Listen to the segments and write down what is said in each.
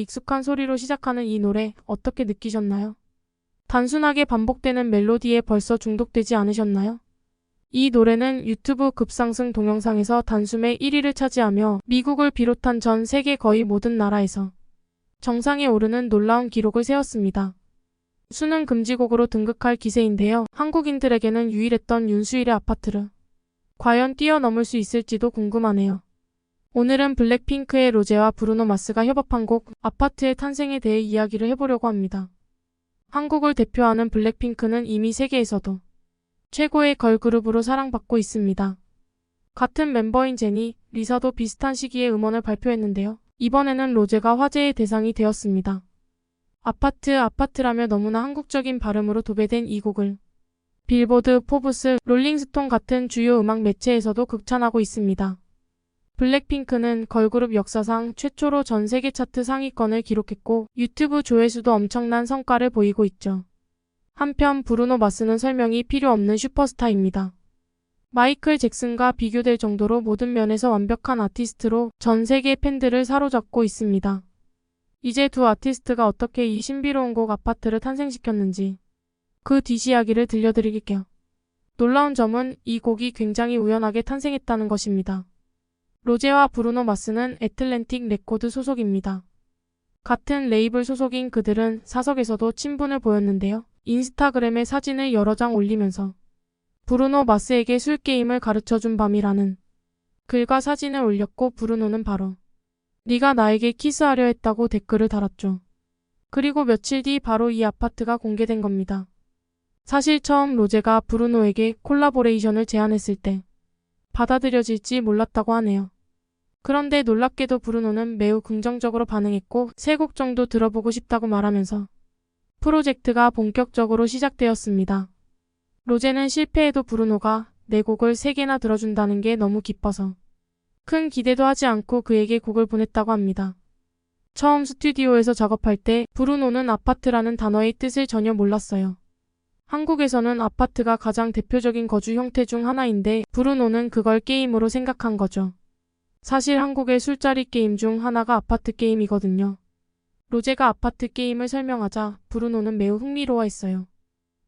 익숙한 소리로 시작하는 이 노래 어떻게 느끼셨나요? 단순하게 반복되는 멜로디에 벌써 중독되지 않으셨나요? 이 노래는 유튜브 급상승 동영상에서 단숨에 1위를 차지하며 미국을 비롯한 전 세계 거의 모든 나라에서 정상에 오르는 놀라운 기록을 세웠습니다. 수능 금지곡으로 등극할 기세인데요. 한국인들에게는 유일했던 윤수일의 아파트를 과연 뛰어넘을 수 있을지도 궁금하네요. 오늘은 블랙핑크의 로제와 브루노 마스가 협업한 곡 아파트의 탄생에 대해 이야기를 해보려고 합니다. 한국을 대표하는 블랙핑크는 이미 세계에서도 최고의 걸그룹으로 사랑받고 있습니다. 같은 멤버인 제니, 리사도 비슷한 시기에 음원을 발표했는데요. 이번에는 로제가 화제의 대상이 되었습니다. 아파트라며 너무나 한국적인 발음으로 도배된 이 곡을 빌보드, 포브스, 롤링스톤 같은 주요 음악 매체에서도 극찬하고 있습니다. 블랙핑크는 걸그룹 역사상 최초로 전 세계 차트 상위권을 기록했고 유튜브 조회수도 엄청난 성과를 보이고 있죠. 한편 브루노 마스는 설명이 필요 없는 슈퍼스타입니다. 마이클 잭슨과 비교될 정도로 모든 면에서 완벽한 아티스트로 전 세계 팬들을 사로잡고 있습니다. 이제 두 아티스트가 어떻게 이 신비로운 곡 아파트를 탄생시켰는지 그 뒷이야기를 들려드릴게요. 놀라운 점은 이 곡이 굉장히 우연하게 탄생했다는 것입니다. 로제와 브루노 마스는 애틀랜틱 레코드 소속입니다. 같은 레이블 소속인 그들은 사석에서도 친분을 보였는데요. 인스타그램에 사진을 여러 장 올리면서 브루노 마스에게 술게임을 가르쳐준 밤이라는 글과 사진을 올렸고 브루노는 바로 네가 나에게 키스하려 했다고 댓글을 달았죠. 그리고 며칠 뒤 바로 이 아파트가 공개된 겁니다. 사실 처음 로제가 브루노에게 콜라보레이션을 제안했을 때 받아들여질지 몰랐다고 하네요. 그런데 놀랍게도 브루노는 매우 긍정적으로 반응했고 3곡 정도 들어보고 싶다고 말하면서 프로젝트가 본격적으로 시작되었습니다. 로제는 실패해도 브루노가 내 곡을 3개나 들어준다는 게 너무 기뻐서 큰 기대도 하지 않고 그에게 곡을 보냈다고 합니다. 처음 스튜디오에서 작업할 때 브루노는 아파트라는 단어의 뜻을 전혀 몰랐어요. 한국에서는 아파트가 가장 대표적인 거주 형태 중 하나인데 브루노는 그걸 게임으로 생각한 거죠. 사실 한국의 술자리 게임 중 하나가 아파트 게임이거든요. 로제가 아파트 게임을 설명하자 브루노는 매우 흥미로워했어요.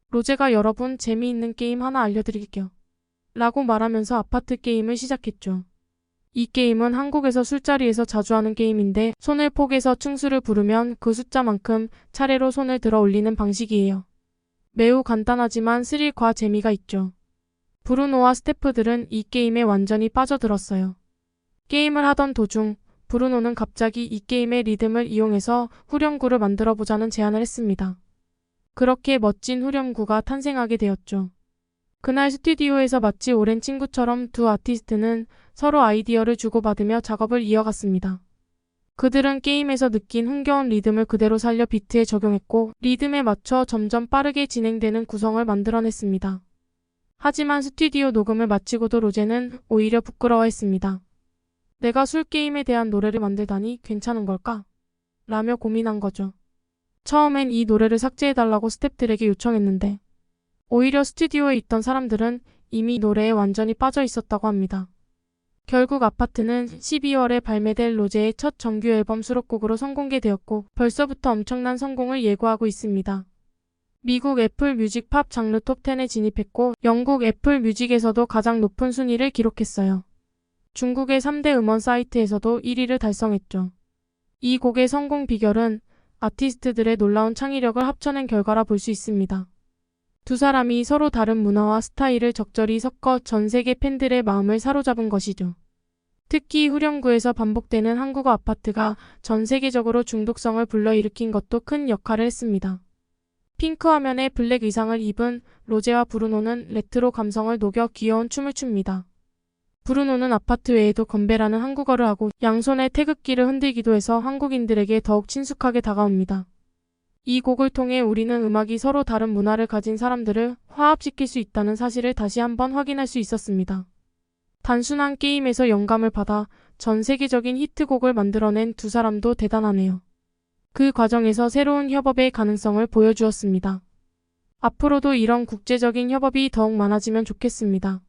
로제가 여러분 재미있는 게임 하나 알려드릴게요. 라고 말하면서 아파트 게임을 시작했죠. 이 게임은 한국에서 술자리에서 자주 하는 게임인데 손을 포개서 층수를 부르면 그 숫자만큼 차례로 손을 들어 올리는 방식이에요. 매우 간단하지만 스릴과 재미가 있죠. 브루노와 스태프들은 이 게임에 완전히 빠져들었어요. 게임을 하던 도중 브루노는 갑자기 이 게임의 리듬을 이용해서 후렴구를 만들어보자는 제안을 했습니다. 그렇게 멋진 후렴구가 탄생하게 되었죠. 그날 스튜디오에서 마치 오랜 친구처럼 두 아티스트는 서로 아이디어를 주고받으며 작업을 이어갔습니다. 그들은 게임에서 느낀 흥겨운 리듬을 그대로 살려 비트에 적용했고 리듬에 맞춰 점점 빠르게 진행되는 구성을 만들어냈습니다. 하지만 스튜디오 녹음을 마치고도 로제는 오히려 부끄러워했습니다. 내가 술게임에 대한 노래를 만들다니 괜찮은 걸까? 라며 고민한 거죠. 처음엔 이 노래를 삭제해달라고 스태프들에게 요청했는데 오히려 스튜디오에 있던 사람들은 이미 노래에 완전히 빠져 있었다고 합니다. 결국 아파트는 12월에 발매될 로제의 첫 정규 앨범 수록곡으로 선공개되었고 벌써부터 엄청난 성공을 예고하고 있습니다. 미국 애플 뮤직 팝 장르 톱10에 진입했고 영국 애플 뮤직에서도 가장 높은 순위를 기록했어요. 중국의 3대 음원 사이트에서도 1위를 달성했죠. 이 곡의 성공 비결은 아티스트들의 놀라운 창의력을 합쳐낸 결과라 볼 수 있습니다. 두 사람이 서로 다른 문화와 스타일을 적절히 섞어 전 세계 팬들의 마음을 사로잡은 것이죠. 특히 후렴구에서 반복되는 한국어 아파트가 전 세계적으로 중독성을 불러일으킨 것도 큰 역할을 했습니다. 핑크 화면에 블랙 의상을 입은 로제와 브루노는 레트로 감성을 녹여 귀여운 춤을 춥니다. 브루노는 아파트 외에도 건배라는 한국어를 하고 양손에 태극기를 흔들기도 해서 한국인들에게 더욱 친숙하게 다가옵니다. 이 곡을 통해 우리는 음악이 서로 다른 문화를 가진 사람들을 화합시킬 수 있다는 사실을 다시 한번 확인할 수 있었습니다. 단순한 게임에서 영감을 받아 전 세계적인 히트곡을 만들어낸 두 사람도 대단하네요. 그 과정에서 새로운 협업의 가능성을 보여주었습니다. 앞으로도 이런 국제적인 협업이 더욱 많아지면 좋겠습니다.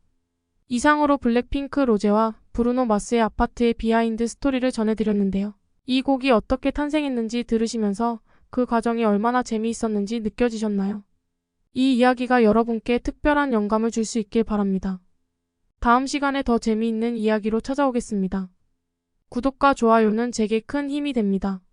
이상으로 블랙핑크 로제와 브루노 마스의 아파트의 비하인드 스토리를 전해드렸는데요. 이 곡이 어떻게 탄생했는지 들으시면서 그 과정이 얼마나 재미있었는지 느껴지셨나요? 이 이야기가 여러분께 특별한 영감을 줄 수 있길 바랍니다. 다음 시간에 더 재미있는 이야기로 찾아오겠습니다. 구독과 좋아요는 제게 큰 힘이 됩니다.